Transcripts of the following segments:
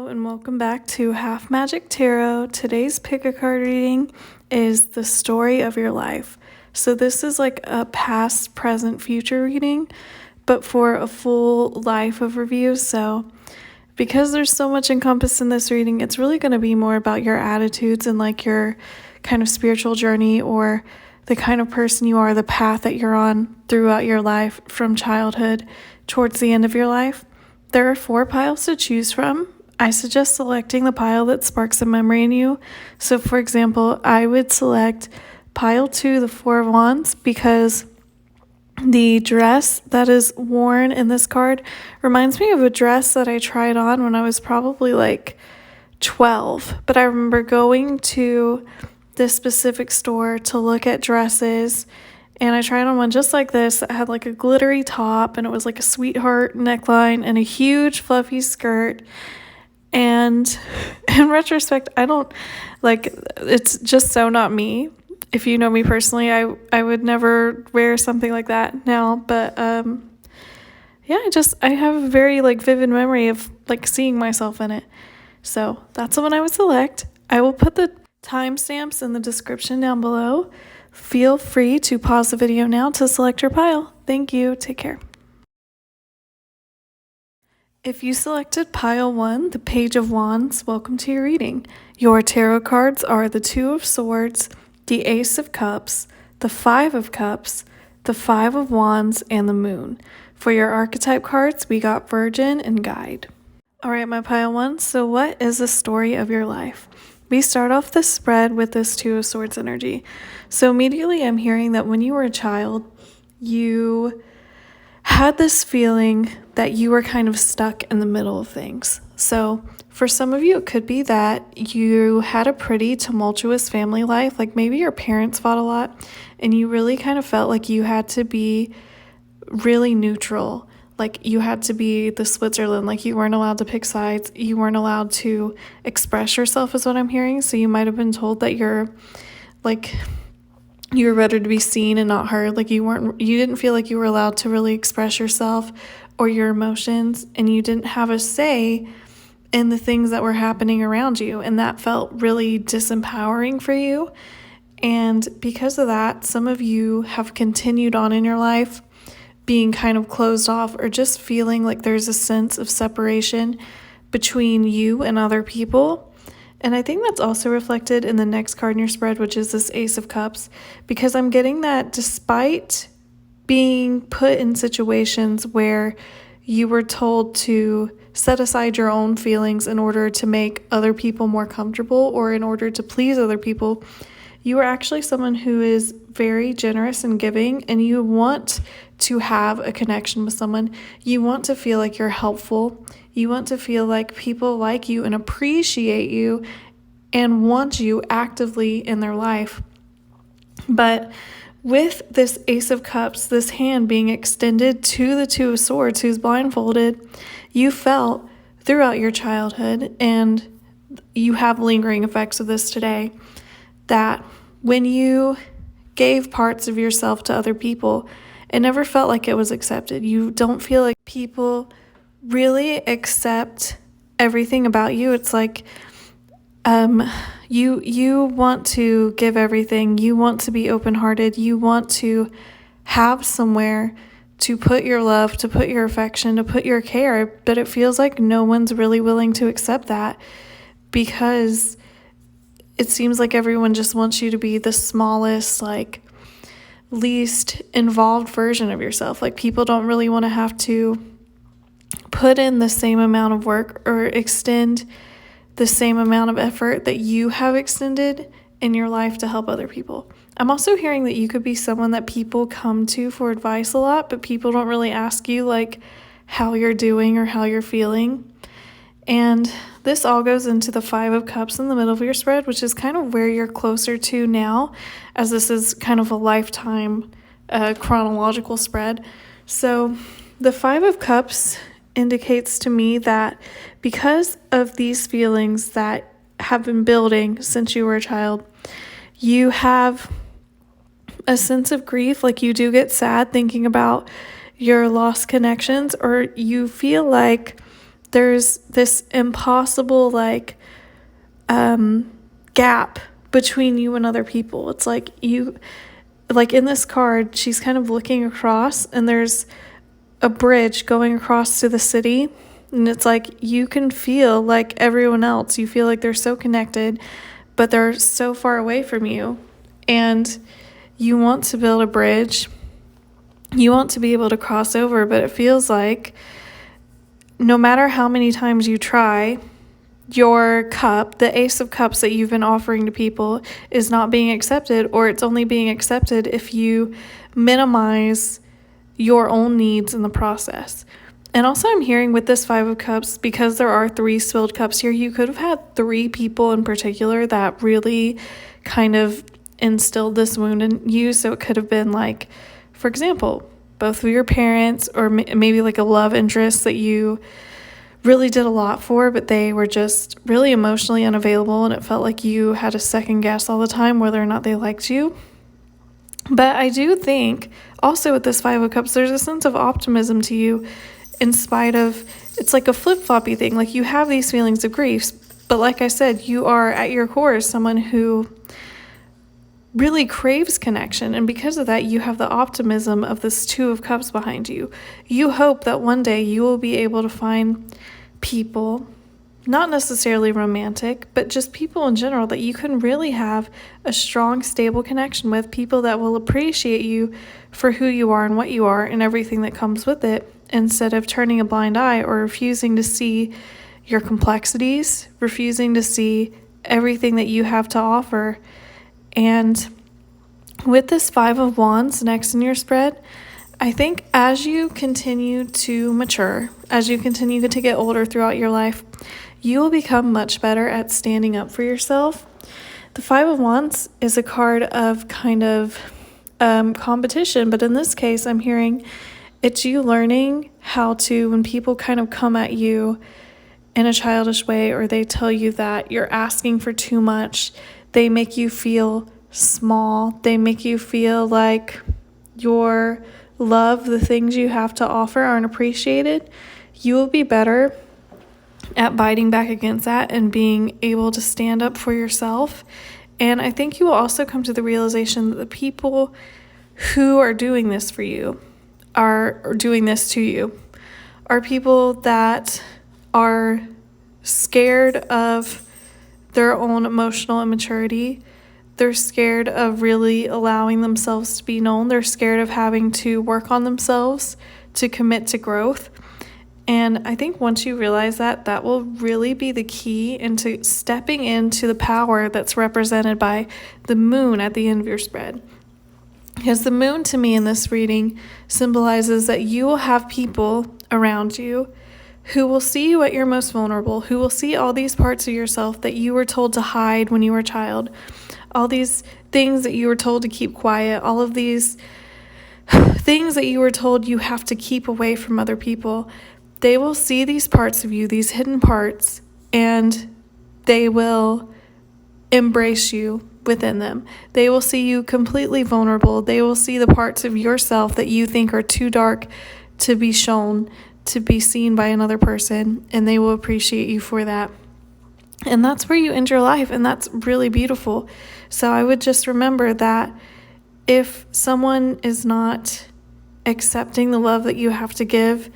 And welcome back to Half Magic Tarot. Today's pick a card reading is the story of your life. So this is like a past, present, future reading, but for a full life overview. So because there's so much encompassed in this reading, it's really going to be more about your attitudes and like your kind of spiritual journey or the kind of person you are, the path that you're on throughout your life from childhood towards the end of your life. There are 4 piles to choose from. I suggest selecting the pile that sparks a memory in you. So for example, I would select pile 2, the 4 of Wands, because the dress that is worn in this card reminds me of a dress that I tried on when I was probably like 12. But I remember going to this specific store to look at dresses, and I tried on one just like this that had like a glittery top, and it was like a sweetheart neckline and a huge fluffy skirt. And in retrospect, I don't like, it's just so not me. If you know me personally, I would never wear something like that now. But yeah, I have a very like vivid memory of like seeing myself in it. So that's the one I would select. I will put the timestamps in the description down below. Feel free to pause the video now to select your pile. Thank you. Take care. If you selected pile 1, the Page of Wands, welcome to your reading. Your tarot cards are the 2 of Swords, the Ace of Cups, the 5 of Cups, the 5 of Wands, and the Moon. For your archetype cards, we got Virgin and Guide. All right, my pile 1, so what is the story of your life? We start off this spread with this 2 of Swords energy. So immediately I'm hearing that when you were a child, you had this feeling that you were kind of stuck in the middle of things. So for some of you, it could be that you had a pretty tumultuous family life. Like maybe your parents fought a lot and you really kind of felt like you had to be really neutral. Like you had to be the Switzerland, like you weren't allowed to pick sides. You weren't allowed to express yourself is what I'm hearing. So you might have been told that you were better to be seen and not heard. Like you didn't feel like you were allowed to really express yourself or your emotions, and you didn't have a say in the things that were happening around you. And that felt really disempowering for you. And because of that, some of you have continued on in your life being kind of closed off or just feeling like there's a sense of separation between you and other people. And I think that's also reflected in the next card in your spread, which is this Ace of Cups, because I'm getting that despite being put in situations where you were told to set aside your own feelings in order to make other people more comfortable or in order to please other people, you are actually someone who is very generous and giving, and you want to have a connection with someone. You want to feel like you're helpful. You want to feel like people like you and appreciate you and want you actively in their life. But with this Ace of Cups, this hand being extended to the 2 of Swords who's blindfolded, you felt throughout your childhood, and you have lingering effects of this today, that when you gave parts of yourself to other people, it never felt like it was accepted. You don't feel like people really accept everything about you. It's like you want to give everything. You want to be open-hearted. You want to have somewhere to put your love, to put your affection, to put your care, but it feels like no one's really willing to accept that because it seems like everyone just wants you to be the smallest, like least involved version of yourself. Like people don't really want to have to put in the same amount of work or extend the same amount of effort that you have extended in your life to help other people. I'm also hearing that you could be someone that people come to for advice a lot, but people don't really ask you like how you're doing or how you're feeling. And this all goes into the 5 of Cups in the middle of your spread, which is kind of where you're closer to now, as this is kind of a lifetime chronological spread. So the 5 of Cups indicates to me that because of these feelings that have been building since you were a child, you have a sense of grief. Like you do get sad thinking about your lost connections, or you feel like there's this impossible gap between you and other people. It's like in this card, she's kind of looking across, and there's a bridge going across to the city, and it's like you can feel like everyone else. You feel like they're so connected, but they're so far away from you, and you want to build a bridge. You want to be able to cross over, but it feels like no matter how many times you try, your cup, the Ace of Cups that you've been offering to people, is not being accepted, or it's only being accepted if you minimize your own needs in the process. And also I'm hearing with this Five of Cups, because there are 3 spilled cups here, you could have had 3 people in particular that really kind of instilled this wound in you. So it could have been like, for example, both of your parents, or maybe like a love interest that you really did a lot for, but they were just really emotionally unavailable, and it felt like you had to second guess all the time whether or not they liked you. But I do think also with this Five of Cups, there's a sense of optimism to you in spite of, it's like a flip-floppy thing. Like you have these feelings of grief, but like I said, you are at your core someone who really craves connection, and because of that, you have the optimism of this Two of Cups behind you. You hope that one day you will be able to find people, not necessarily romantic, but just people in general, that you can really have a strong, stable connection with, people that will appreciate you for who you are and what you are and everything that comes with it, instead of turning a blind eye or refusing to see your complexities, refusing to see everything that you have to offer. And with this Five of Wands next in your spread, I think as you continue to mature, as you continue to get older throughout your life, you will become much better at standing up for yourself. The Five of Wands is a card of kind of competition, but in this case, I'm hearing it's you learning how to, when people kind of come at you in a childish way, or they tell you that you're asking for too much, they make you feel small, they make you feel like your love, the things you have to offer, aren't appreciated. You will be better at biting back against that and being able to stand up for yourself. And I think you will also come to the realization that the people who are doing this for you, are doing this to you, are people that are scared of their own emotional immaturity. They're scared of really allowing themselves to be known. They're scared of having to work on themselves to commit to growth. And I think once you realize that, that will really be the key into stepping into the power that's represented by the moon at the end of your spread. Because the moon, to me, in this reading symbolizes that you will have people around you who will see you at your most vulnerable, who will see all these parts of yourself that you were told to hide when you were a child, all these things that you were told to keep quiet, all of these things that you were told you have to keep away from other people. They will see these parts of you, these hidden parts, and they will embrace you within them. They will see you completely vulnerable. They will see the parts of yourself that you think are too dark to be shown, to be seen by another person, and they will appreciate you for that. And that's where you end your life, and that's really beautiful. So I would just remember that if someone is not accepting the love that you have to give,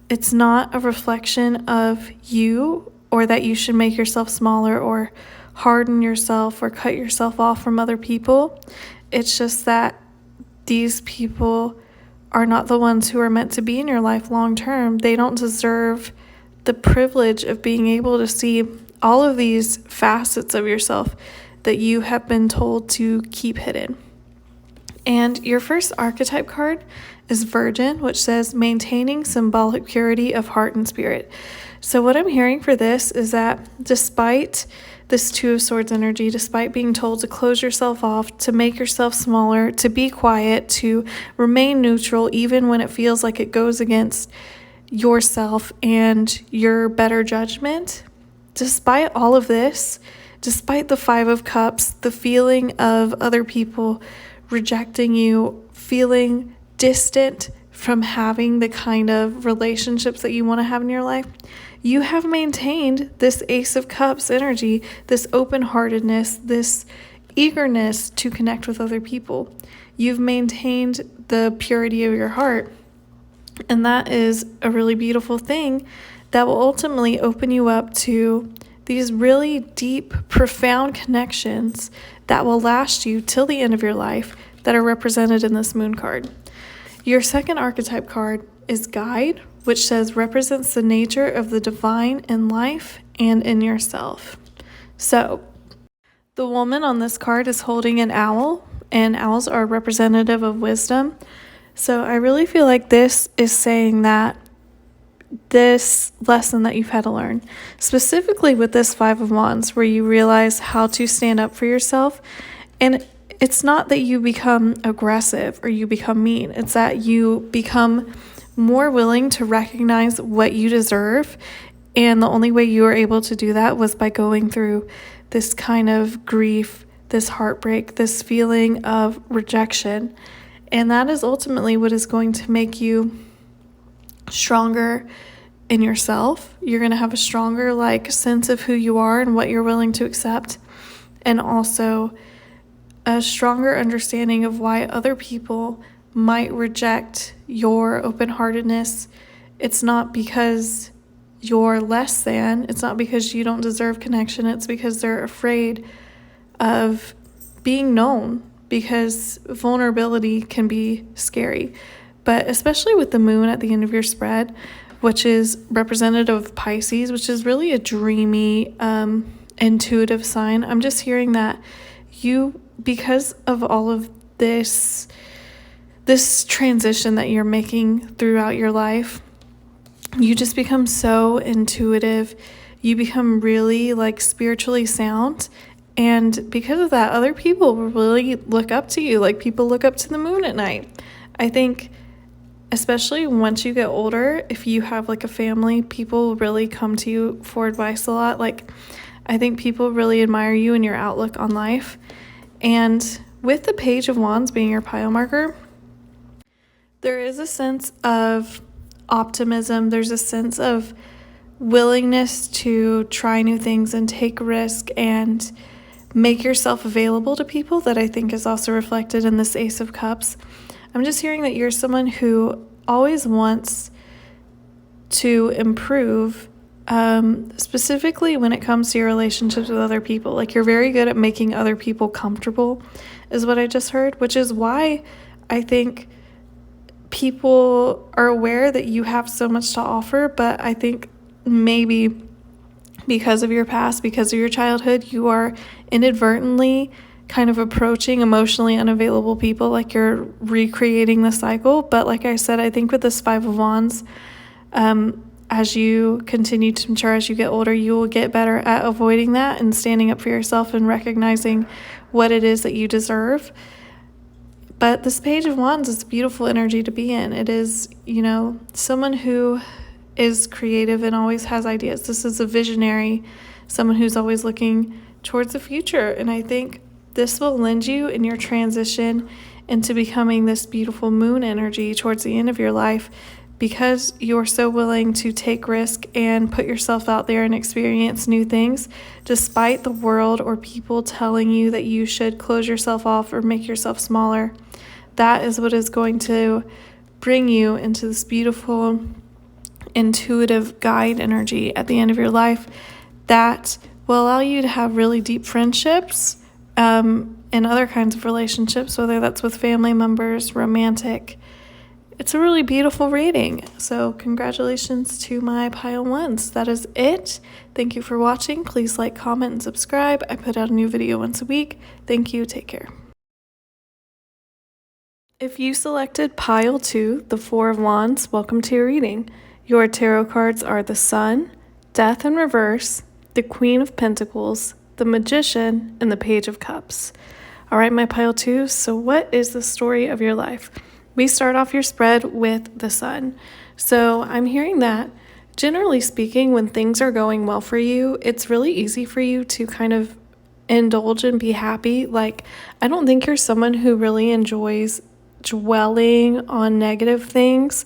it's not a reflection of you, or that you should make yourself smaller or harden yourself or cut yourself off from other people. It's just that these people are not the ones who are meant to be in your life long term. They don't deserve the privilege of being able to see all of these facets of yourself that you have been told to keep hidden. And your first archetype card is Virgin, which says maintaining symbolic purity of heart and spirit. So what I'm hearing for this is that despite this Two of Swords energy, despite being told to close yourself off, to make yourself smaller, to be quiet, to remain neutral, even when it feels like it goes against yourself and your better judgment, despite all of this, despite the Five of Cups, the feeling of other people rejecting you, feeling distant, from having the kind of relationships that you want to have in your life, you have maintained this Ace of Cups energy, this open-heartedness, this eagerness to connect with other people. You've maintained the purity of your heart, and that is a really beautiful thing that will ultimately open you up to these really deep, profound connections that will last you till the end of your life that are represented in this moon card. Your second archetype card is Guide, which says represents the nature of the divine in life and in yourself. So, the woman on this card is holding an owl, and owls are representative of wisdom. So I really feel like this is saying that this lesson that you've had to learn, specifically with this Five of Wands, where you realize how to stand up for yourself. And it's not that you become aggressive or you become mean. It's that you become more willing to recognize what you deserve. And the only way you were able to do that was by going through this kind of grief, this heartbreak, this feeling of rejection. And that is ultimately what is going to make you stronger in yourself. You're going to have a stronger sense of who you are and what you're willing to accept, and also a stronger understanding of why other people might reject your open-heartedness. It's not because you're less than, it's not because you don't deserve connection, it's because they're afraid of being known, because vulnerability can be scary. But especially with the moon at the end of your spread, which is representative of Pisces, which is really a dreamy, intuitive sign, I'm just hearing that you, because of all of this transition that you're making throughout your life, you just become so intuitive. You become really spiritually sound. And because of that, other people really look up to you. People look up to the moon at night. I think especially once you get older, if you have a family, people really come to you for advice a lot. I think people really admire you and your outlook on life. And with the Page of Wands being your pile marker, there is a sense of optimism. There's a sense of willingness to try new things and take risk and make yourself available to people that I think is also reflected in this Ace of Cups. I'm just hearing that you're someone who always wants to improve, specifically when it comes to your relationships with other people. You're very good at making other people comfortable, is what I just heard, which is why I think people are aware that you have so much to offer. But I think maybe because of your past, because of your childhood, you are inadvertently kind of approaching emotionally unavailable people, you're recreating the cycle. But like I said, I think with this Five of Wands, as you continue to mature, as you get older, you will get better at avoiding that and standing up for yourself and recognizing what it is that you deserve. But this Page of Wands is a beautiful energy to be in. It is, someone who is creative and always has ideas. This is a visionary, someone who's always looking towards the future. And I think this will lend you in your transition into becoming this beautiful moon energy towards the end of your life, because you're so willing to take risk and put yourself out there and experience new things, despite the world or people telling you that you should close yourself off or make yourself smaller. That is what is going to bring you into this beautiful, intuitive guide energy at the end of your life that will allow you to have really deep friendships, and other kinds of relationships, whether that's with family members, romantic. It's a really beautiful reading. So congratulations to my pile ones. That is it. Thank you for watching. Please like, comment, and subscribe. I put out a new video once a week. Thank you. Take care. If you selected pile 2, the Four of Wands, welcome to your reading. Your tarot cards are the Sun, Death in Reverse, the Queen of Pentacles, the Magician, and the Page of Cups. All right, my pile 2, so what is the story of your life? We start off your spread with the Sun. So I'm hearing that, generally speaking, when things are going well for you, it's really easy for you to kind of indulge and be happy. I don't think you're someone who really enjoys dwelling on negative things.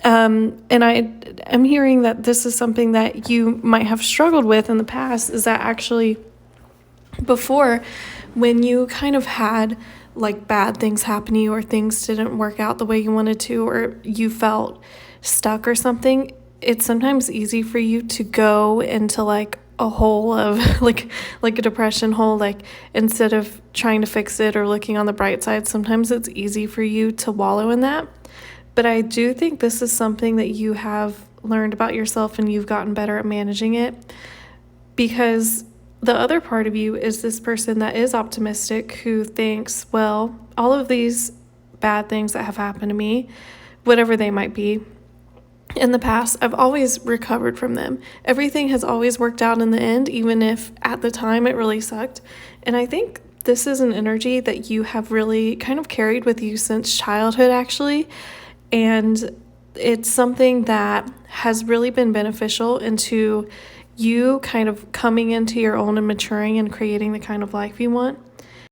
And I'm hearing that this is something that you might have struggled with in the past, is that actually before, when you kind of had like bad things happen to you, or things didn't work out the way you wanted to, or you felt stuck or something, it's sometimes easy for you to go into like a hole of like a depression hole. Like, instead of trying to fix it or looking on the bright side, sometimes it's easy for you to wallow in that. But I do think this is something that you have learned about yourself, and you've gotten better at managing it, because the other part of you is this person that is optimistic, who thinks, well, all of these bad things that have happened to me, whatever they might be, in the past, I've always recovered from them. Everything has always worked out in the end, even if at the time it really sucked. And I think this is an energy that you have really kind of carried with you since childhood, actually. And it's something that has really been beneficial into you kind of coming into your own and maturing and creating the kind of life you want.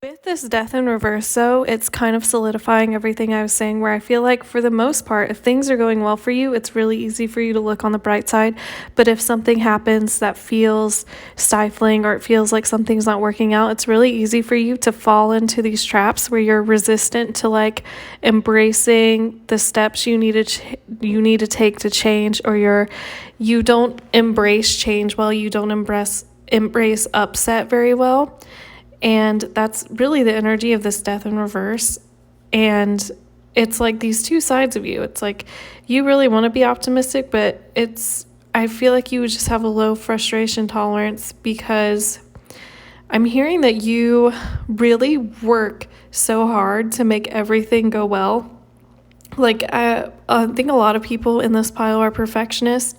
With this death in reverse, though, it's kind of solidifying everything I was saying, where I feel like for the most part, if things are going well for you, it's really easy for you to look on the bright side. But if something happens that feels stifling, or it feels like something's not working out, it's really easy for you to fall into these traps where you're resistant to like embracing the steps you need to take to change, or you don't embrace change well, you don't embrace upset very well. And that's really the energy of this death in reverse. And it's like these two sides of you. It's like you really want to be optimistic, but I feel like you would just have a low frustration tolerance, because I'm hearing that you really work so hard to make everything go well. Like, I think a lot of people in this pile are perfectionists,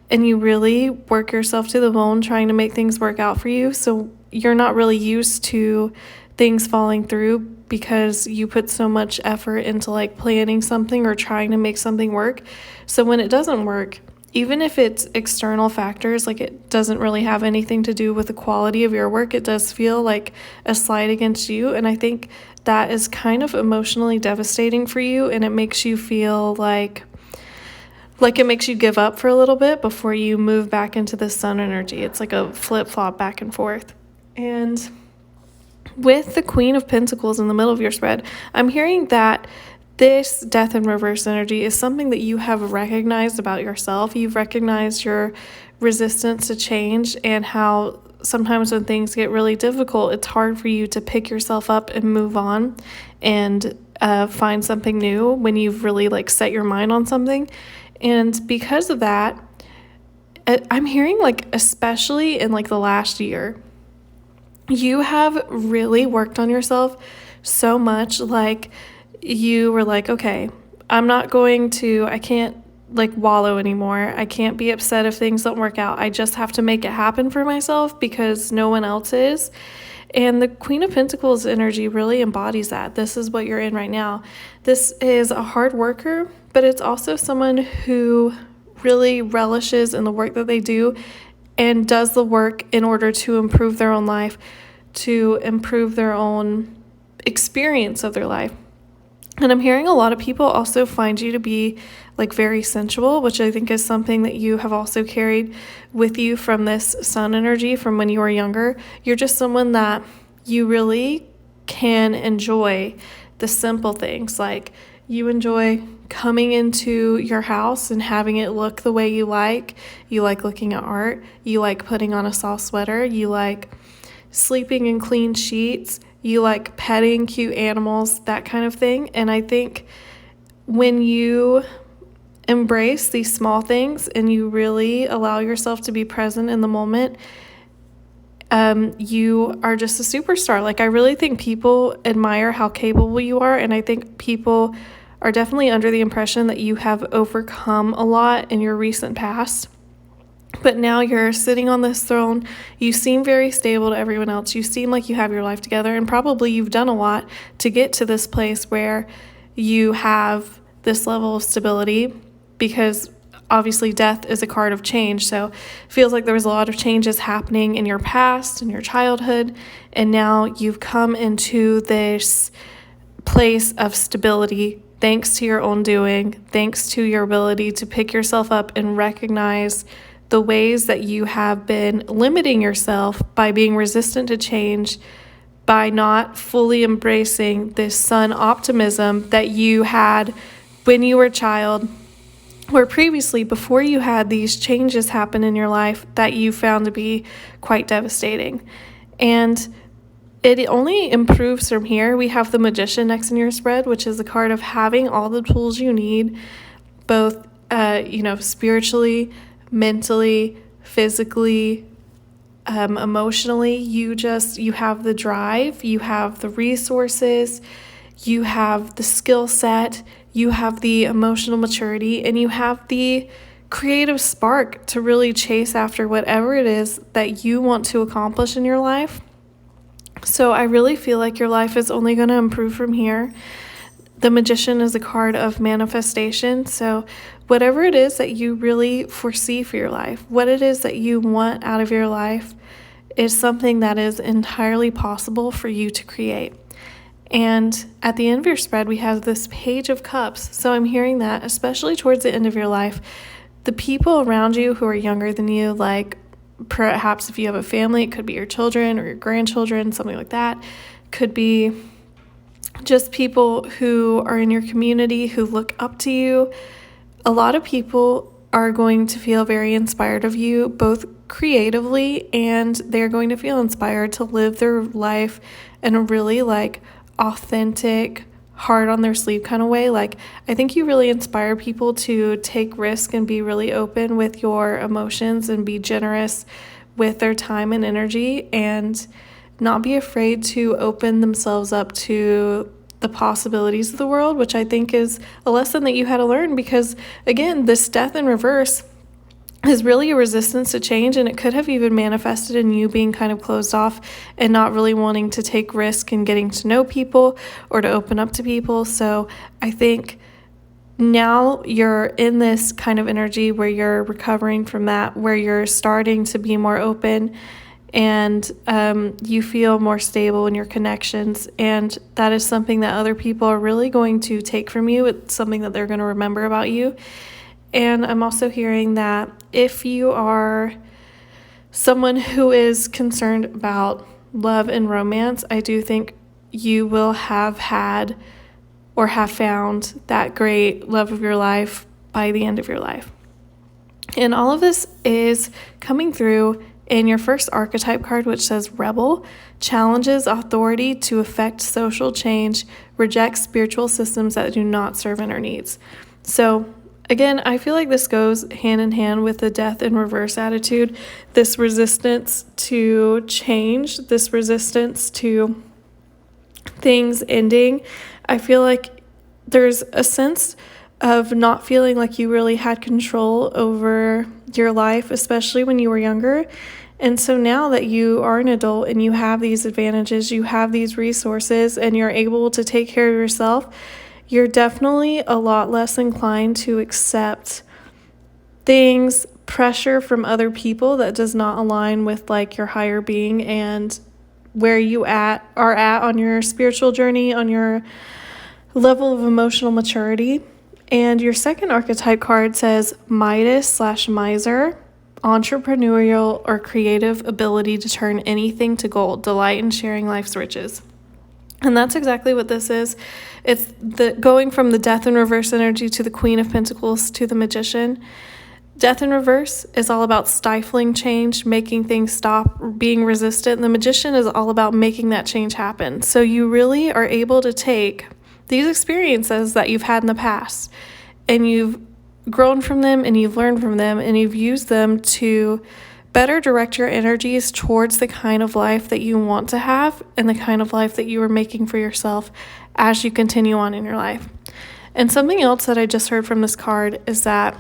and you really work yourself to the bone trying to make things work out for you. So you're not really used to things falling through, because you put so much effort into like planning something or trying to make something work. So when it doesn't work, even if it's external factors, like it doesn't really have anything to do with the quality of your work, it does feel like a slight against you. And I think that is kind of emotionally devastating for you, and it makes you feel like it makes you give up for a little bit before you move back into the sun energy. It's like a flip-flop back and forth. And with the Queen of Pentacles in the middle of your spread, I'm hearing that this death in reverse energy is something that you have recognized about yourself. You've recognized your resistance to change, and how sometimes when things get really difficult, it's hard for you to pick yourself up and move on and find something new when you've really like set your mind on something. And because of that, I'm hearing like, especially in like the last year, you have really worked on yourself so much. Like, you were like, okay, I can't like wallow anymore. I can't be upset if things don't work out. I just have to make it happen for myself, because no one else is. And the Queen of Pentacles energy really embodies that. This is what you're in right now. This is a hard worker, but it's also someone who really relishes in the work that they do, and does the work in order to improve their own life, to improve their own experience of their life. And I'm hearing a lot of people also find you to be like very sensual, which I think is something that you have also carried with you from this sun energy from when you were younger. You're just someone that you really can enjoy the simple things. Like, you enjoy coming into your house and having it look the way you like. You like looking at art. You like putting on a soft sweater. You like sleeping in clean sheets. You like petting cute animals, that kind of thing. And I think when you embrace these small things and you really allow yourself to be present in the moment, you are just a superstar. Like, I really think people admire how capable you are, and I think people are definitely under the impression that you have overcome a lot in your recent past. But now you're sitting on this throne. You seem very stable to everyone else. You seem like you have your life together, and probably you've done a lot to get to this place where you have this level of stability, because obviously death is a card of change. So it feels like there was a lot of changes happening in your past, in your childhood, and now you've come into this place of stability thanks to your own doing, thanks to your ability to pick yourself up and recognize the ways that you have been limiting yourself by being resistant to change, by not fully embracing this sun optimism that you had when you were a child, or previously before you had these changes happen in your life that you found to be quite devastating. And it only improves from here. We have the Magician next in your spread, which is a card of having all the tools you need, both, spiritually, mentally, physically, emotionally. You have the drive, you have the resources, you have the skill set, you have the emotional maturity, and you have the creative spark to really chase after whatever it is that you want to accomplish in your life. So I really feel like your life is only going to improve from here. The Magician is a card of manifestation. So whatever it is that you really foresee for your life, what it is that you want out of your life, is something that is entirely possible for you to create. And at the end of your spread, we have this Page of Cups. So I'm hearing that, especially towards the end of your life, the people around you who are younger than you, like perhaps if you have a family, it could be your children or your grandchildren, something like that. Could be just people who are in your community who look up to you. A lot of people are going to feel very inspired of you, both creatively, and they're going to feel inspired to live their life in a really authentic, hard on their sleeve kind of way. I think you really inspire people to take risk and be really open with your emotions and be generous with their time and energy, and not be afraid to open themselves up to the possibilities of the world, which I think is a lesson that you had to learn, because again, this Death in reverse is really a resistance to change, and it could have even manifested in you being kind of closed off and not really wanting to take risk in getting to know people or to open up to people. So I think now you're in this kind of energy where you're recovering from that, where you're starting to be more open, and you feel more stable in your connections, and that is something that other people are really going to take from you. It's something that they're going to remember about you. And I'm also hearing that if you are someone who is concerned about love and romance, I do think you will have had or have found that great love of your life by the end of your life. And all of this is coming through in your first archetype card, which says Rebel, challenges authority to effect social change, rejects spiritual systems that do not serve inner needs. So again, I feel like this goes hand in hand with the Death in reverse attitude, this resistance to change, this resistance to things ending. I feel like there's a sense of not feeling like you really had control over your life, especially when you were younger. And so now that you are an adult and you have these advantages, you have these resources, and you're able to take care of yourself, you're definitely a lot less inclined to accept things, pressure from other people that does not align with your higher being and where you are at on your spiritual journey, on your level of emotional maturity. And your second archetype card says Midas/Miser, entrepreneurial or creative ability to turn anything to gold, delight in sharing life's riches. And that's exactly what this is. It's the going from the Death in reverse energy to the Queen of Pentacles to the Magician. Death in reverse is all about stifling change, making things stop, being resistant. And the Magician is all about making that change happen. So you really are able to take these experiences that you've had in the past, and you've grown from them, and you've learned from them, and you've used them to better direct your energies towards the kind of life that you want to have and the kind of life that you are making for yourself as you continue on in your life. And something else that I just heard from this card is that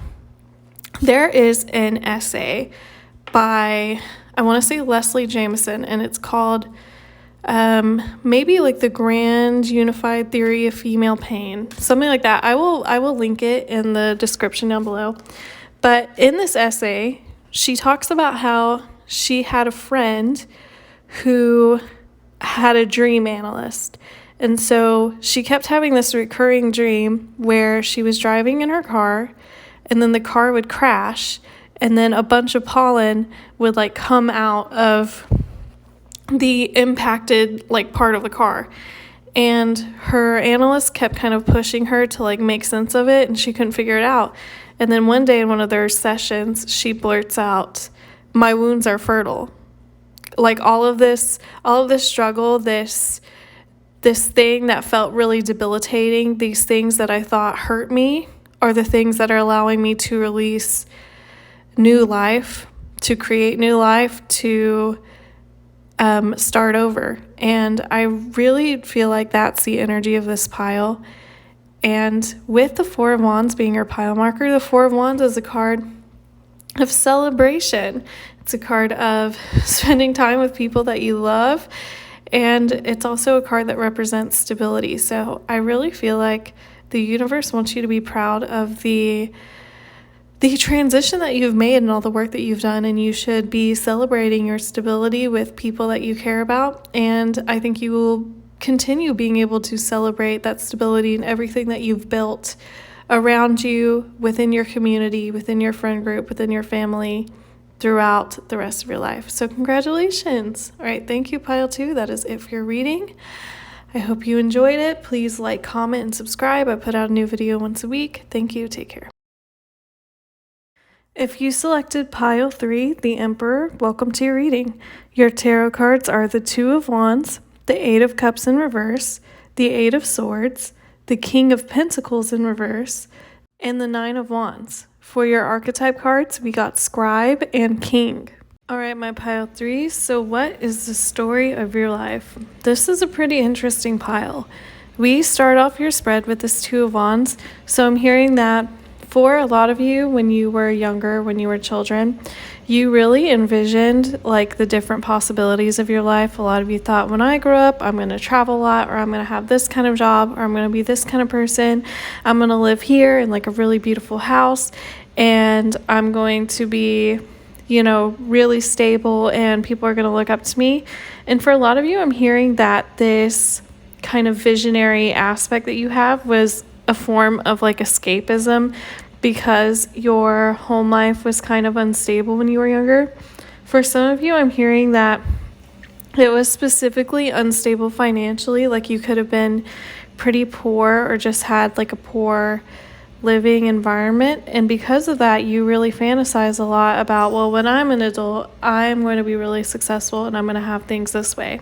there is an essay by, I want to say Leslie Jameson, and it's called maybe the Grand Unified Theory of Female Pain, something like that. I will link it in the description down below. But in this essay, she talks about how she had a friend who had a dream analyst. And so she kept having this recurring dream where she was driving in her car, and then the car would crash, and then a bunch of pollen would like come out of the impacted like part of the car. And her analyst kept kind of pushing her to like make sense of it, and she couldn't figure it out. And then one day in one of their sessions, she blurts out, "My wounds are fertile." Like all of this struggle, this thing that felt really debilitating, these things that I thought hurt me are the things that are allowing me to release new life, to create new life, to start over. And I really feel like that's the energy of this pile. And with the Four of Wands being your pile marker, the Four of Wands is a card of celebration. It's a card of spending time with people that you love. And it's also a card that represents stability. So I really feel like the universe wants you to be proud of the transition that you've made and all the work that you've done, and you should be celebrating your stability with people that you care about. And I think you will continue being able to celebrate that stability and everything that you've built around you, within your community, within your friend group, within your family, throughout the rest of your life. So congratulations. All right, thank you, Pile 2. That is it for your reading. I hope you enjoyed it. Please like, comment, and subscribe. I put out a new video once a week. Thank you. Take care. If you selected Pile 3, the Emperor, welcome to your reading. Your tarot cards are the Two of Wands, the Eight of Cups in reverse, the Eight of Swords, the King of Pentacles in reverse, and the Nine of Wands. For your archetype cards, we got Scribe and King. All right, my Pile 3, so what is the story of your life? This is a pretty interesting pile. We start off your spread with this Two of Wands, so I'm hearing that for a lot of you, when you were younger, when you were children, you really envisioned like the different possibilities of your life. A lot of you thought, when I grow up, I'm going to travel a lot, or I'm going to have this kind of job, or I'm going to be this kind of person. I'm going to live here in like a really beautiful house, and I'm going to be, really stable, and people are going to look up to me. And for a lot of you, I'm hearing that this kind of visionary aspect that you have was a form of like escapism, because your home life was kind of unstable when you were younger. For some of you, I'm hearing that it was specifically unstable financially, like you could have been pretty poor or just had like a poor living environment, and because of that, you really fantasize a lot about, well, when I'm an adult, I'm going to be really successful and I'm going to have things this way.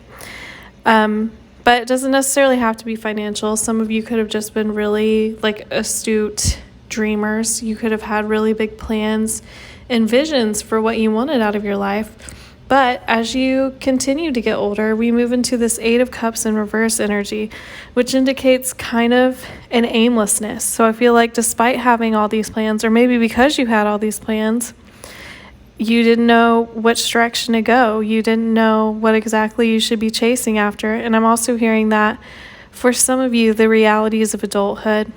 But it doesn't necessarily have to be financial. Some of you could have just been really like astute dreamers. You could have had really big plans and visions for what you wanted out of your life. But as you continue to get older, we move into this Eight of Cups in reverse energy, which indicates kind of an aimlessness. So I feel like despite having all these plans, or maybe because you had all these plans, you didn't know which direction to go. You didn't know what exactly you should be chasing after. And I'm also hearing that for some of you, the realities of adulthood,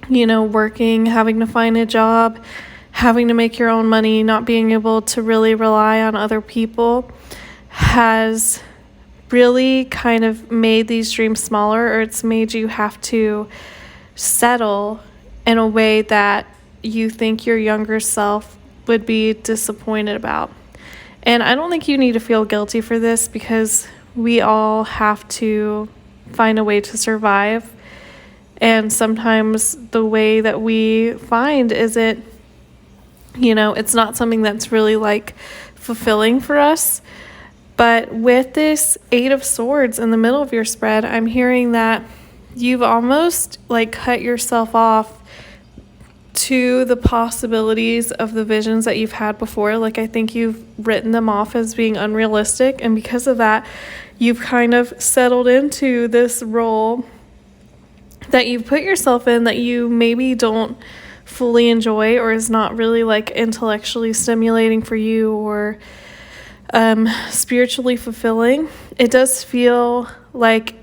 working, having to find a job, having to make your own money, not being able to really rely on other people, has really kind of made these dreams smaller, or it's made you have to settle in a way that you think your younger self would be disappointed about. And I don't think you need to feel guilty for this, because we all have to find a way to survive. And sometimes the way that we find isn't, it's not something that's really like fulfilling for us. But with this Eight of Swords in the middle of your spread, I'm hearing that you've almost like cut yourself off to the possibilities of the visions that you've had before. Like, I think you've written them off as being unrealistic, and because of that, you've kind of settled into this role that you've put yourself in that you maybe don't fully enjoy, or is not really like intellectually stimulating for you, or spiritually fulfilling. It does feel like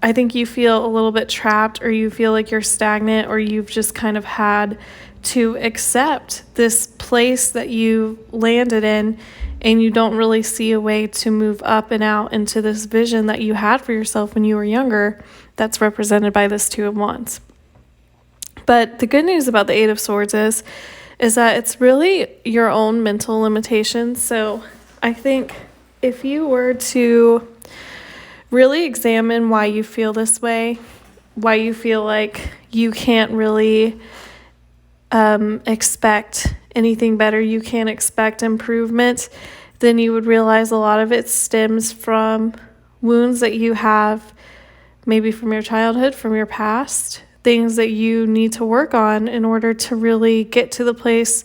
I think you feel a little bit trapped, or you feel like you're stagnant, or you've just kind of had to accept this place that you landed in, and you don't really see a way to move up and out into this vision that you had for yourself when you were younger, that's represented by this Two of Wands. But the good news about the Eight of Swords is that it's really your own mental limitations. So I think if you were to really examine why you feel this way, why you feel like you can't really expect anything better, you can't expect improvement, then you would realize a lot of it stems from wounds that you have, maybe from your childhood, from your past, things that you need to work on in order to really get to the place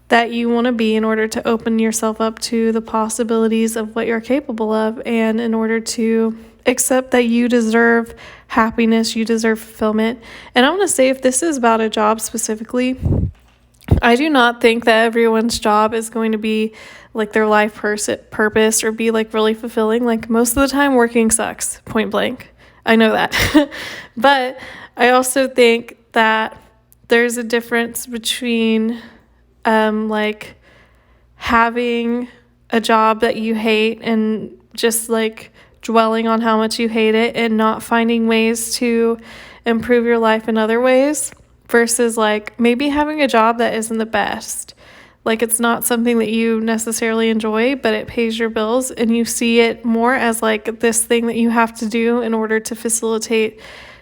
that you want to be, in order to open yourself up to the possibilities of what you're capable of, and in order to accept that you deserve happiness, you deserve fulfillment. And I want to say, if this is about a job specifically, I do not think that everyone's job is going to be like their life purpose or be like really fulfilling. Like, most of the time working sucks, point blank. I know that. But I also think that there's a difference between like having a job that you hate and just like dwelling on how much you hate it and not finding ways to improve your life in other ways, versus like maybe having a job that isn't the best. Like, it's not something that you necessarily enjoy, but it pays your bills, and you see it more as like this thing that you have to do in order to facilitate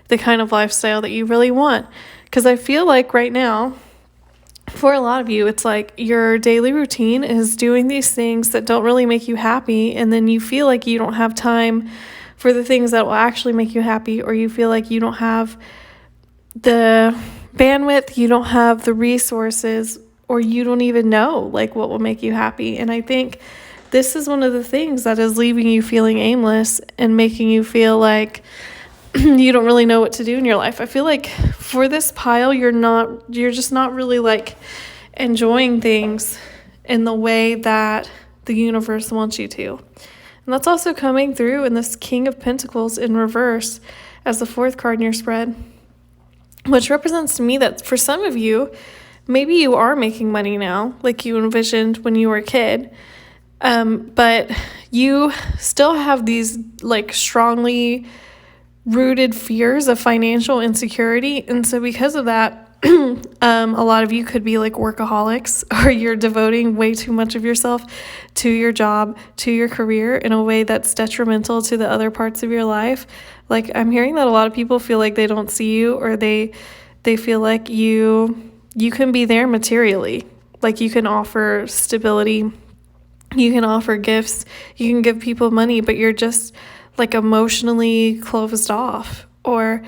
the kind of lifestyle that you really want. Because I feel like right now, for a lot of you, it's like your daily routine is doing these things that don't really make you happy, and then you feel like you don't have time for the things that will actually make you happy, or you feel like you don't have the bandwidth, you don't have the resources, or you don't even know like what will make you happy. And I think this is one of the things that is leaving you feeling aimless and making you feel like you don't really know what to do in your life. I feel like for this pile, you're just not really like enjoying things in the way that the universe wants you to. And that's also coming through in this King of Pentacles in reverse as the fourth card in your spread, which represents to me that for some of you, maybe you are making money now, like you envisioned when you were a kid, but you still have these like strongly rooted fears of financial insecurity. And so because of that, a lot of you could be like workaholics, or you're devoting way too much of yourself to your job, to your career, in a way that's detrimental to the other parts of your life. Like, I'm hearing that a lot of people feel like they don't see you, or they feel like you can be there materially. Like, you can offer stability, you can offer gifts, you can give people money, but you're just like emotionally closed off. Or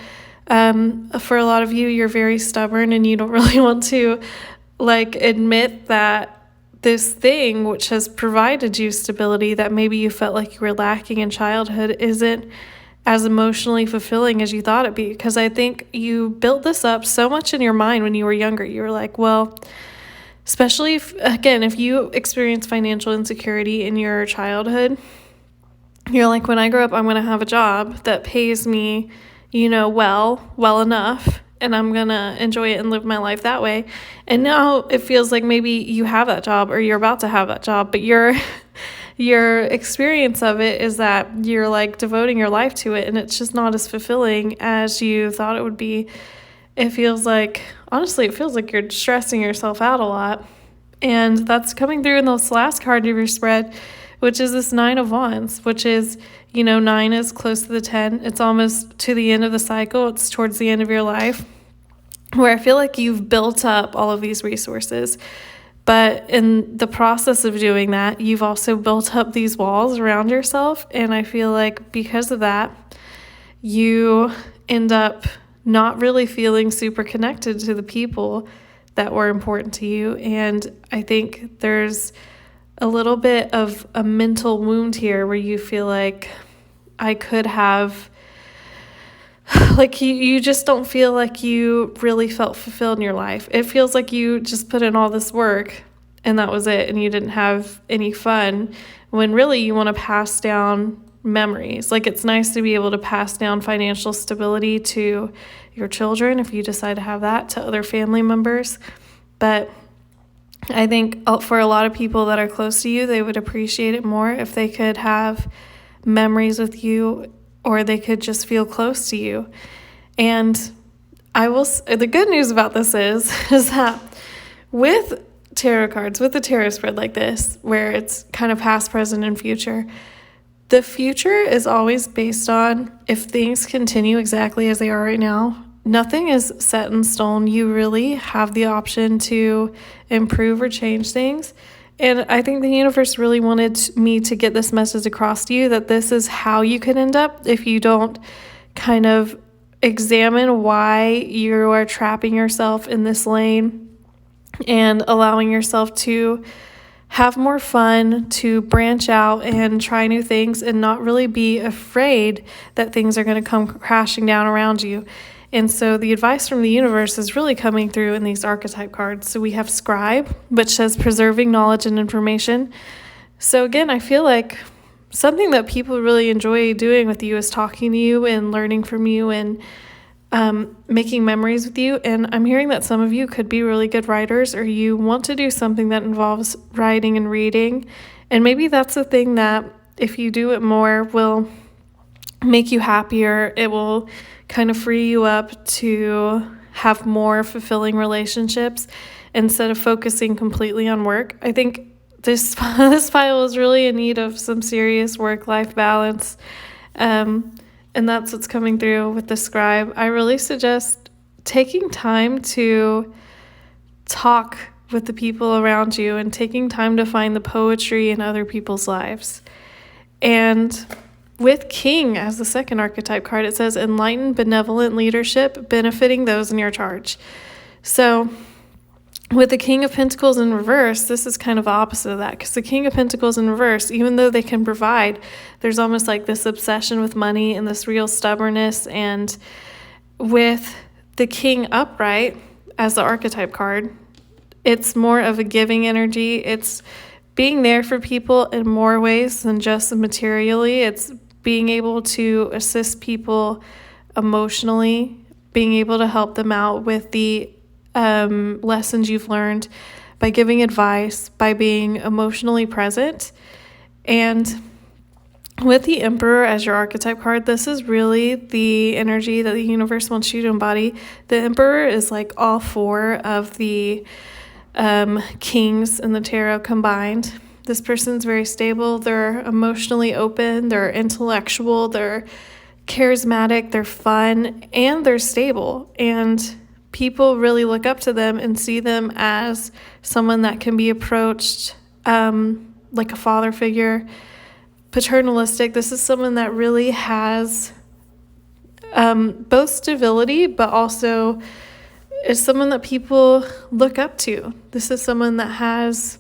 for a lot of you, you're very stubborn and you don't really want to like admit that this thing which has provided you stability that maybe you felt like you were lacking in childhood isn't as emotionally fulfilling as you thought it'd be. Because I think you built this up so much in your mind when you were younger. You were like, well, especially if you experience financial insecurity in your childhood, you're like, when I grow up, I'm going to have a job that pays me, well enough, and I'm going to enjoy it and live my life that way. And now it feels like maybe you have that job, or you're about to have that job, but your experience of it is that you're like devoting your life to it, and it's just not as fulfilling as you thought it would be. Honestly, it feels like you're stressing yourself out a lot. And that's coming through in this last card of your spread, which is this Nine of Wands, which is, 9 is close to the 10. It's almost to the end of the cycle. It's towards the end of your life, where I feel like you've built up all of these resources. But in the process of doing that, you've also built up these walls around yourself. And I feel like because of that, you end up not really feeling super connected to the people that were important to you. And I think there's a little bit of a mental wound here where you feel like I could have, like you just don't feel like you really felt fulfilled in your life. It feels like you just put in all this work and that was it, and you didn't have any fun, when really you want to pass down memories. Like, it's nice to be able to pass down financial stability to your children if you decide to have that, to other family members. But I think for a lot of people that are close to you, they would appreciate it more if they could have memories with you, or they could just feel close to you. And the good news about this is that with tarot cards, with the tarot spread like this, where it's kind of past, present, and future, the future is always based on if things continue exactly as they are right now. Nothing is set in stone. You really have the option to improve or change things. And I think the universe really wanted me to get this message across to you, that this is how you could end up if you don't kind of examine why you are trapping yourself in this lane and allowing yourself to have more fun, to branch out and try new things, and not really be afraid that things are going to come crashing down around you. And so the advice from the universe is really coming through in these archetype cards. So we have Scribe, which says preserving knowledge and information. So again, I feel like something that people really enjoy doing with you is talking to you and learning from you and making memories with you. And I'm hearing that some of you could be really good writers, or you want to do something that involves writing and reading. And maybe that's the thing that, if you do it more, will make you happier. It will kind of free you up to have more fulfilling relationships instead of focusing completely on work. I think this file is really in need of some serious work-life balance. And that's what's coming through with the Scribe. I really suggest taking time to talk with the people around you and taking time to find the poetry in other people's lives. And with King as the second archetype card, it says enlightened, benevolent leadership benefiting those in your charge. So with the King of Pentacles in reverse, this is kind of opposite of that, because the King of Pentacles in reverse, even though they can provide, there's almost like this obsession with money and this real stubbornness. And with the King upright as the archetype card, it's more of a giving energy. It's being there for people in more ways than just materially. It's being able to assist people emotionally, being able to help them out with the lessons you've learned, by giving advice, by being emotionally present. And with the Emperor as your archetype card, this is really the energy that the universe wants you to embody. The Emperor is like all four of the kings in the tarot combined. This person's very stable. They're emotionally open. They're intellectual. They're charismatic. They're fun, and they're stable. And people really look up to them and see them as someone that can be approached like a father figure. Paternalistic. This is someone that really has both stability, but also is someone that people look up to. This is someone that has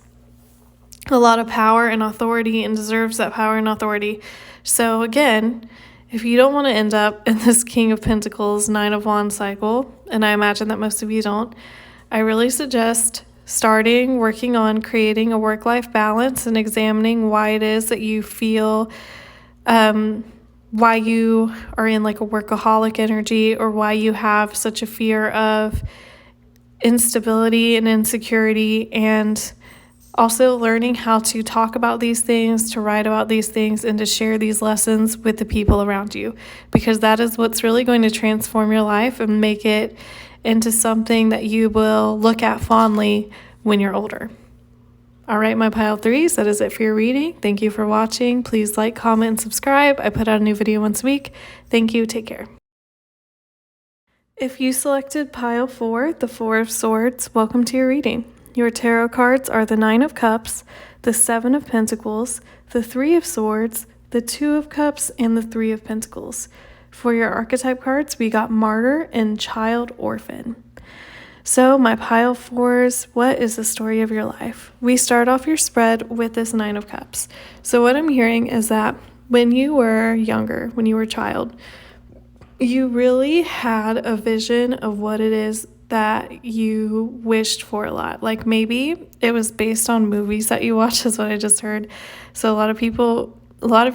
a lot of power and authority and deserves that power and authority. So again, if you don't want to end up in this King of Pentacles, Nine of Wands cycle, and I imagine that most of you don't, I really suggest working on creating a work-life balance and examining why it is that you feel, why you are in like a workaholic energy, or why you have such a fear of instability and insecurity, and also learning how to talk about these things, to write about these things, and to share these lessons with the people around you, because that is what's really going to transform your life and make it into something that you will look at fondly when you're older. All right, my pile threes, that is it for your reading. Thank you for watching. Please like, comment, and subscribe. I put out a new video once a week. Thank you. Take care. If you selected pile 4, the 4 of Swords, welcome to your reading. Your tarot cards are the 9 of Cups, the 7 of Pentacles, the 3 of Swords, the 2 of Cups, and the 3 of Pentacles. For your archetype cards, we got Martyr and Child Orphan. So my pile 4s, what is the story of your life? We start off your spread with this 9 of Cups. So what I'm hearing is that when you were younger, when you were a child, you really had a vision of what it is that you wished for a lot. Like maybe it was based on movies that you watched, is what I just heard. So a lot of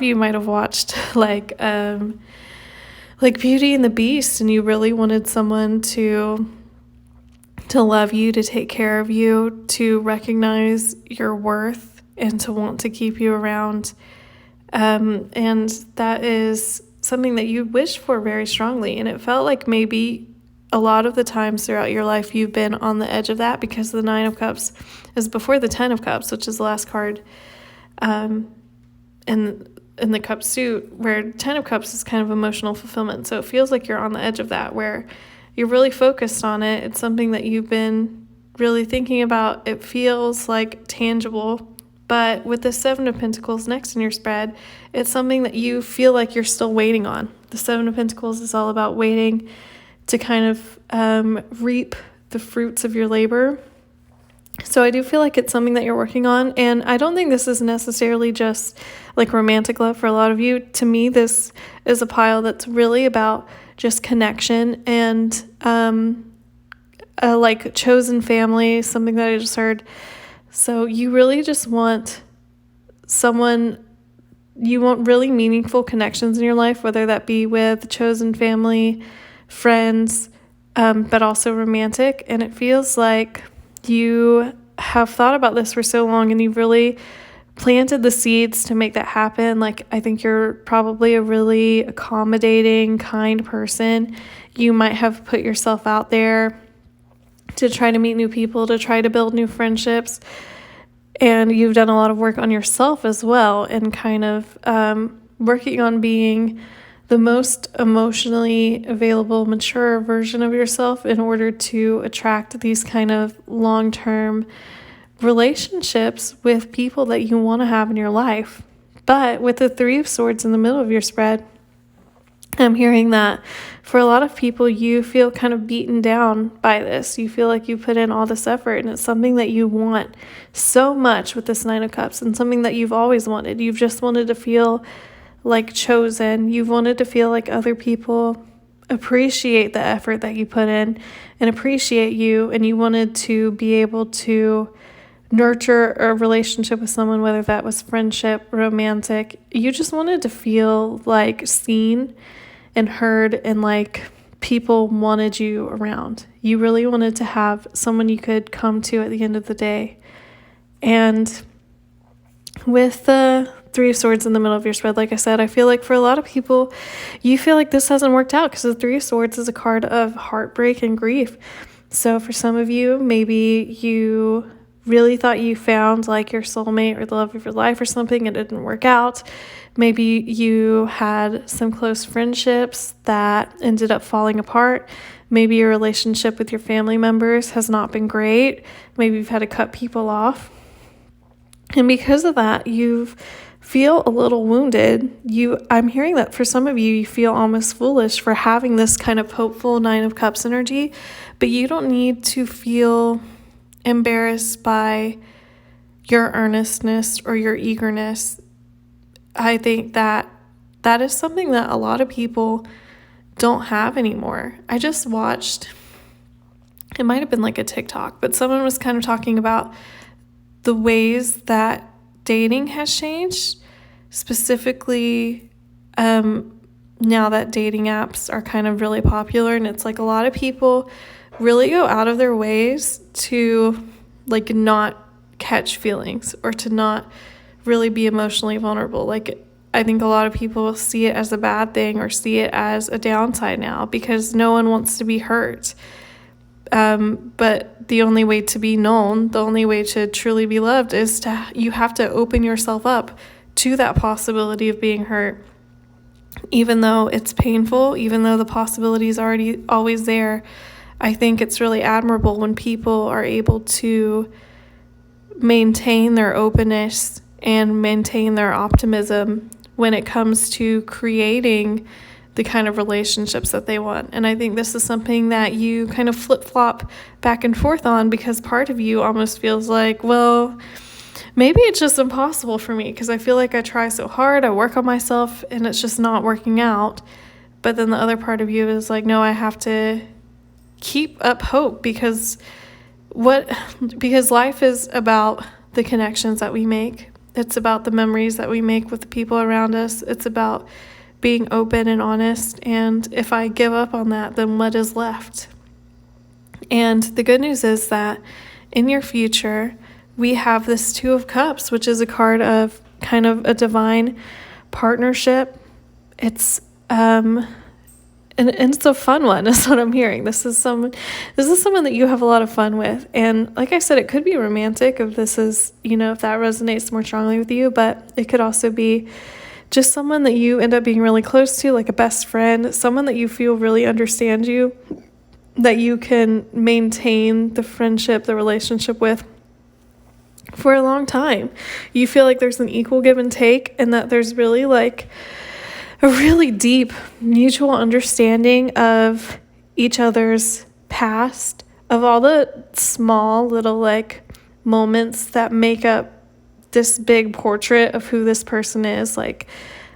you might have watched like Beauty and the Beast, and you really wanted someone to to love you, to take care of you, to recognize your worth, and to want to keep you around. And that is something that you wish for very strongly. And it felt like maybe a lot of the times throughout your life you've been on the edge of that, because the 9 of Cups is before the 10 of Cups, which is the last card in the cup suit, where 10 of Cups is kind of emotional fulfillment. So it feels like you're on the edge of that, where you're really focused on it. It's something that you've been really thinking about. It feels like tangible. But with the 7 of Pentacles next in your spread, it's something that you feel like you're still waiting on. The 7 of Pentacles is all about waiting to kind of reap the fruits of your labor. So I do feel like it's something that you're working on. And I don't think this is necessarily just like romantic love for a lot of you. To me, this is a pile that's really about just connection and like chosen family, something that I just heard. So you really just want you want really meaningful connections in your life, whether that be with chosen family, friends, but also romantic. And it feels like you have thought about this for so long, and you've really planted the seeds to make that happen. Like, I think you're probably a really accommodating, kind person. You might have put yourself out there to try to meet new people, to try to build new friendships. And you've done a lot of work on yourself as well, and kind of working on being the most emotionally available, mature version of yourself in order to attract these kind of long-term relationships with people that you want to have in your life. But with the 3 of Swords in the middle of your spread, I'm hearing that for a lot of people, you feel kind of beaten down by this. You feel like you put in all this effort, and it's something that you want so much with this 9 of Cups, and something that you've always wanted. You've just wanted to feel like chosen. You've wanted to feel like other people appreciate the effort that you put in and appreciate you, and you wanted to be able to nurture a relationship with someone, whether that was friendship, romantic. You just wanted to feel like seen and heard, and like people wanted you around. You really wanted to have someone you could come to at the end of the day. And with the 3 of Swords in the middle of your spread, like I said, I feel like for a lot of people, you feel like this hasn't worked out, because the 3 of Swords is a card of heartbreak and grief. So for some of you, maybe you really thought you found like your soulmate or the love of your life or something, and it didn't work out. Maybe you had some close friendships that ended up falling apart. Maybe your relationship with your family members has not been great. Maybe you've had to cut people off. And because of that, you feel a little wounded. I'm hearing that for some of you, you feel almost foolish for having this kind of hopeful 9 of Cups energy, but you don't need to feel embarrassed by your earnestness or your eagerness. I think that is something that a lot of people don't have anymore. I just watched, it might have been like a TikTok, but someone was kind of talking about the ways that dating has changed, specifically now that dating apps are kind of really popular. And it's like a lot of people really go out of their ways to like not catch feelings or to not really be emotionally vulnerable. Like, I think a lot of people see it as a bad thing or see it as a downside now, because no one wants to be hurt. But the only way to be known, the only way to truly be loved is you have to open yourself up to that possibility of being hurt. Even though it's painful, even though the possibility is already always there, I think it's really admirable when people are able to maintain their openness and maintain their optimism when it comes to creating the kind of relationships that they want. And I think this is something that you kind of flip-flop back and forth on, because part of you almost feels like, well, maybe it's just impossible for me, because I feel like I try so hard, I work on myself, and it's just not working out. But then the other part of you is like, no, I have to keep up hope, because life is about the connections that we make. It's about the memories that we make with the people around us. It's about being open and honest. And if I give up on that, then what is left? And the good news is that in your future, we have this Two of Cups, which is a card of kind of a divine partnership. It's and it's a fun one, is what I'm hearing. This is someone that you have a lot of fun with. And like I said, it could be romantic if this is, if that resonates more strongly with you, but it could also be just someone that you end up being really close to, like a best friend, someone that you feel really understands you, that you can maintain the friendship, the relationship with for a long time. You feel like there's an equal give and take, and that there's really like a really deep mutual understanding of each other's past, of all the small little like moments that make up this big portrait of who this person is. Like,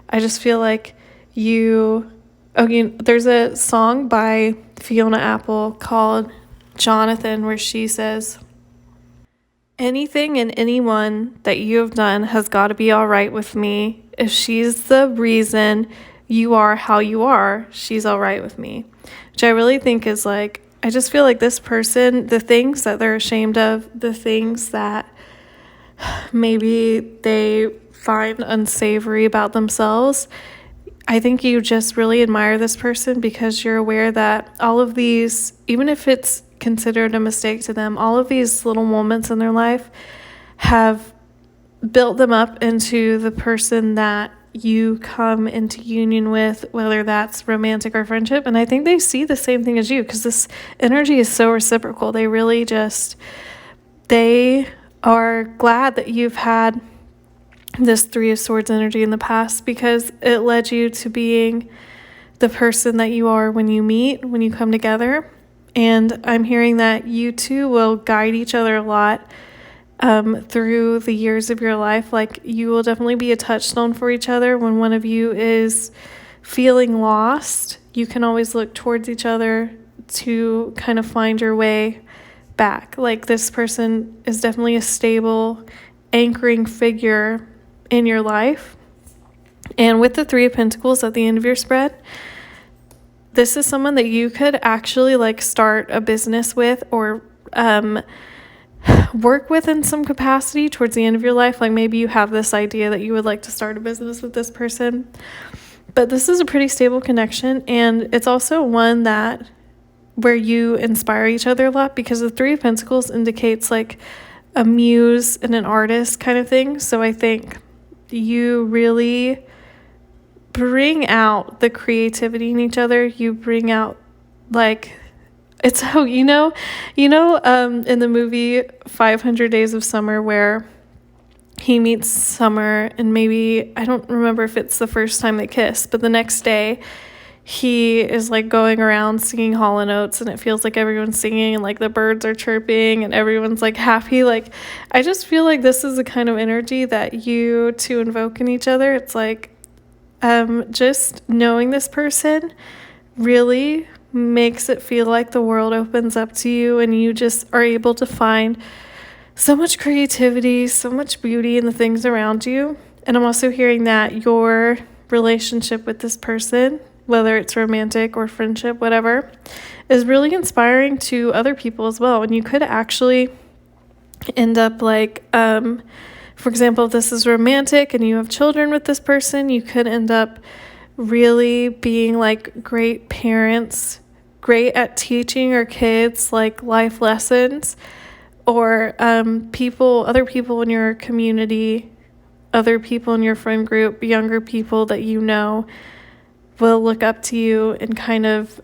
I just feel like there's a song by Fiona Apple called Jonathan where she says, anything and anyone that you have done has got to be all right with me. If she's the reason you are how you are, she's all right with me. Which I really think is like, I just feel like this person, the things that they're ashamed of, the things that maybe they find unsavory about themselves, I think you just really admire this person because you're aware that all of these, even if it's considered a mistake to them, all of these little moments in their life have built them up into the person that you come into union with, whether that's romantic or friendship. And I think they see the same thing as you because this energy is so reciprocal. They really they are glad that you've had this Three of Swords energy in the past because it led you to being the person that you are when you come together. And I'm hearing that you two will guide each other a lot through the years of your life. Like, you will definitely be a touchstone for each other. When one of you is feeling lost, you can always look towards each other to kind of find your way back. Like, this person is definitely a stable, anchoring figure in your life. And with the Three of Pentacles at the end of your spread, this is someone that you could actually like start a business with or work with in some capacity towards the end of your life. Like, maybe you have this idea that you would like to start a business with this person, but this is a pretty stable connection. And it's also one that where you inspire each other a lot because the Three of Pentacles indicates like a muse and an artist kind of thing. So I think you really bring out the creativity in each other. You bring out like, it's how, in the movie 500 Days of Summer where he meets Summer and maybe, I don't remember if it's the first time they kiss, but the next day he is like going around singing Hall & Oates and it feels like everyone's singing and like the birds are chirping and everyone's like happy. Like, I just feel like this is the kind of energy that you two invoke in each other. It's like, just knowing this person really makes it feel like the world opens up to you and you just are able to find so much creativity, so much beauty in the things around you. And I'm also hearing that your relationship with this person, whether it's romantic or friendship, whatever, is really inspiring to other people as well. And you could actually end up like, for example, if this is romantic and you have children with this person, you could end up really being like great parents, great at teaching your kids like life lessons, or other people in your community, other people in your friend group, younger people that you know will look up to you and kind of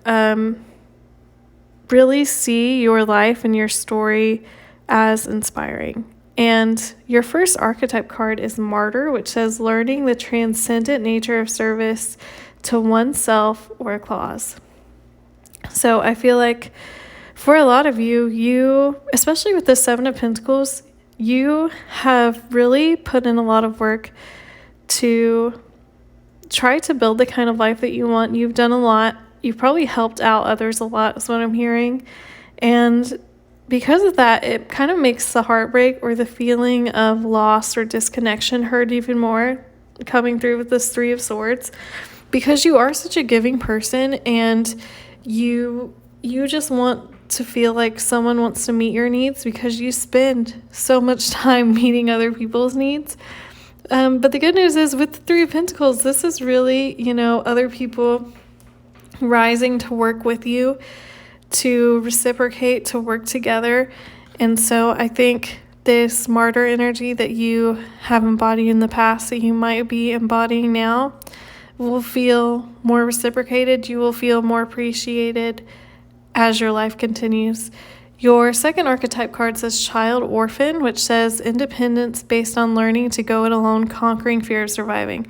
really see your life and your story as inspiring. And your first archetype card is Martyr, which says learning the transcendent nature of service to oneself or a cause. So I feel like for a lot of you, especially with the Seven of Pentacles, you have really put in a lot of work to try to build the kind of life that you want. You've done a lot. You've probably helped out others a lot, is what I'm hearing. And because of that, it kind of makes the heartbreak or the feeling of loss or disconnection hurt even more, coming through with this Three of Swords, because you are such a giving person and you just want to feel like someone wants to meet your needs because you spend so much time meeting other people's needs. But the good news is with the Three of Pentacles, this is really, other people rising to work with you, to reciprocate, to work together. And so I think this martyr energy that you have embodied in the past, that you might be embodying now, will feel more reciprocated. You will feel more appreciated as your life continues. Your second archetype card says Child Orphan, which says independence based on learning to go it alone, conquering fear of surviving.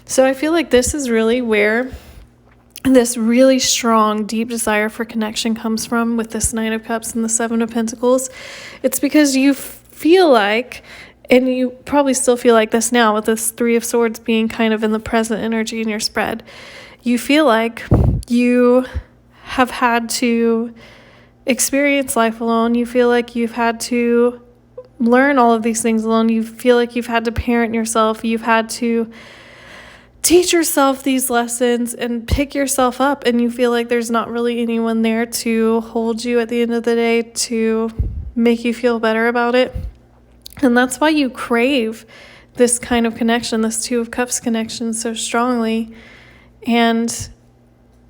So I feel like this is really where this really strong, deep desire for connection comes from with this Knight of Cups and the Seven of Pentacles. It's because you feel like, and you probably still feel like this now with this Three of Swords being kind of in the present energy in your spread, you feel like you have had to experience life alone. You feel like you've had to learn all of these things alone. You feel like you've had to parent yourself. You've had to teach yourself these lessons and pick yourself up, and you feel like there's not really anyone there to hold you at the end of the day to make you feel better about it. And that's why you crave this kind of connection, this Two of Cups connection so strongly. And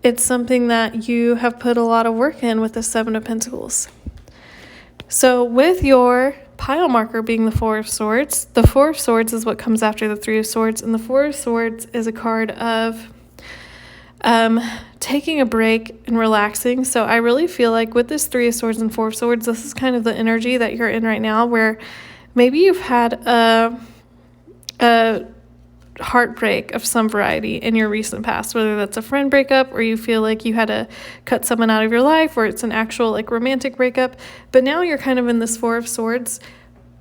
it's something that you have put a lot of work in with the Seven of Pentacles. So with your pile marker being the Four of Swords, the Four of Swords is what comes after the Three of Swords, and the Four of Swords is a card of taking a break and relaxing. So I really feel like with this Three of Swords and Four of Swords, this is kind of the energy that you're in right now, where maybe you've had a heartbreak of some variety in your recent past, whether that's a friend breakup or you feel like you had to cut someone out of your life, or it's an actual romantic breakup. But now you're kind of in this Four of Swords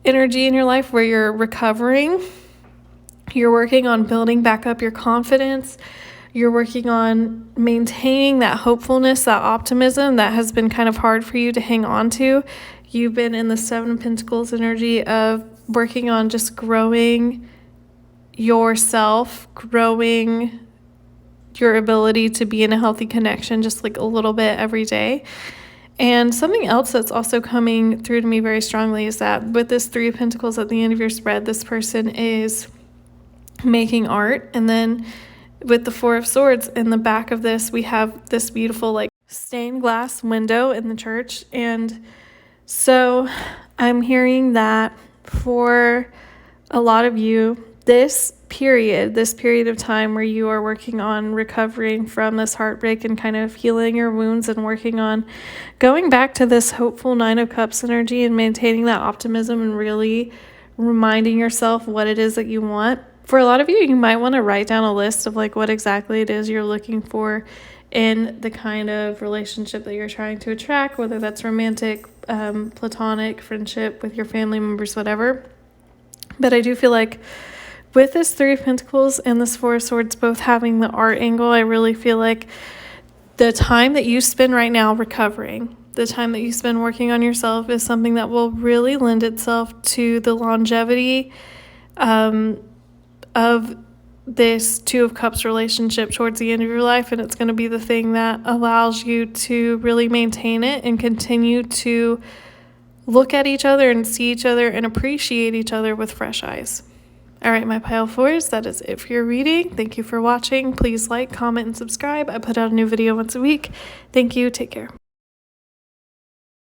energy in your life where you're recovering. You're working on building back up your confidence. You're working on maintaining that hopefulness, that optimism that has been kind of hard for you to hang on to. You've been in the Seven of Pentacles energy of working on just growing yourself, growing your ability to be in a healthy connection just a little bit every day. And something else that's also coming through to me very strongly is that with this Three of Pentacles at the end of your spread, this person is making art. And then with the Four of Swords in the back of this, we have this beautiful stained glass window in the church. And so I'm hearing that for a lot of you, this period of time where you are working on recovering from this heartbreak and kind of healing your wounds and working on going back to this hopeful Nine of Cups energy and maintaining that optimism and really reminding yourself what it is that you want. For a lot of you, you might want to write down a list of what exactly it is you're looking for in the kind of relationship that you're trying to attract, whether that's romantic, platonic, friendship with your family members, whatever. But I do feel like with this Three of Pentacles and this Four of Swords both having the art angle, I really feel like the time that you spend right now recovering, the time that you spend working on yourself is something that will really lend itself to the longevity of this Two of Cups relationship towards the end of your life. And it's going to be the thing that allows you to really maintain it and continue to look at each other and see each other and appreciate each other with fresh eyes. All right, my pile fours, that is it for your reading. Thank you for watching. Please like, comment, and subscribe. I put out a new video once a week. Thank you. Take care.